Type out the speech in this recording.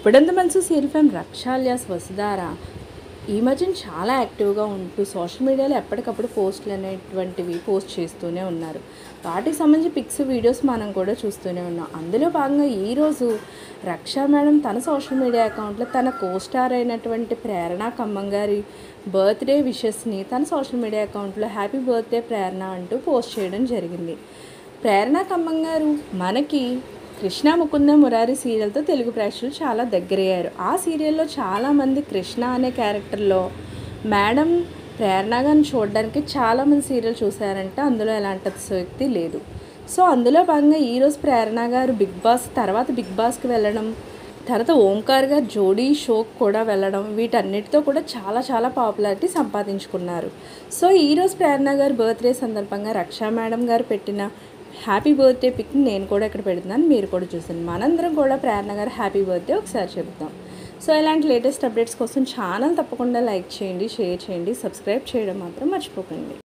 అప్పుడంత మనసు serial fame రక్షాలియాస్ Vasudhara ఈ మధ్యన చాలా యాక్టివ్గా ఉంటూ సోషల్ మీడియాలో ఎప్పటికప్పుడు పోస్టులు అనేటువంటివి పోస్ట్ చేస్తూనే ఉన్నారు. వాటికి సంబంధించి పిక్స్ వీడియోస్ మనం కూడా చూస్తూనే ఉన్నాం. అందులో భాగంగా ఈరోజు రక్షా మేడం తన సోషల్ మీడియా అకౌంట్లో తన కోస్టార్ అయినటువంటి ప్రేరణ ఖమ్మం గారి బర్త్డే విషెస్ని తన సోషల్ మీడియా అకౌంట్లో హ్యాపీ బర్త్డే ప్రేరణ అంటూ పోస్ట్ చేయడం జరిగింది. ప్రేరణ ఖమ్మం గారు మనకి కృష్ణ ముకుంద మురారి సీరియల్తో తెలుగు ప్రేక్షకులు చాలా దగ్గరయ్యారు. ఆ సీరియల్లో చాలామంది కృష్ణ అనే క్యారెక్టర్లో మేడం ప్రేరణ గారిని చూడడానికి చాలామంది సీరియల్ చూశారంటే అందులో ఎలాంటి అతిశయోక్తి లేదు. సో అందులో భాగంగా ఈరోజు ప్రేరణ గారు బిగ్ బాస్కి వెళ్ళడం, తర్వాత ఓంకార్ గారు జోడీ షోకి కూడా వెళ్ళడం, వీటన్నిటితో కూడా చాలా పాపులారిటీ సంపాదించుకున్నారు. సో ఈరోజు ప్రేరణ గారు బర్త్డే సందర్భంగా రక్షా మేడం గారు పెట్టిన హ్యాపీ బర్త్డే పిక్ని నేను కూడా ఇక్కడ పెడుతున్నాను, మీరు కూడా చూసాను. మనందరం కూడా ప్రేరణ గారు హ్యాపీ బర్త్డే ఒకసారి చెబుతాం. సో ఇలాంటి లేటెస్ట్ అప్డేట్స్ కోసం ఛానల్ తప్పకుండా లైక్ చేయండి, షేర్ చేయండి, సబ్స్క్రైబ్ చేయడం మాత్రం మర్చిపోకండి.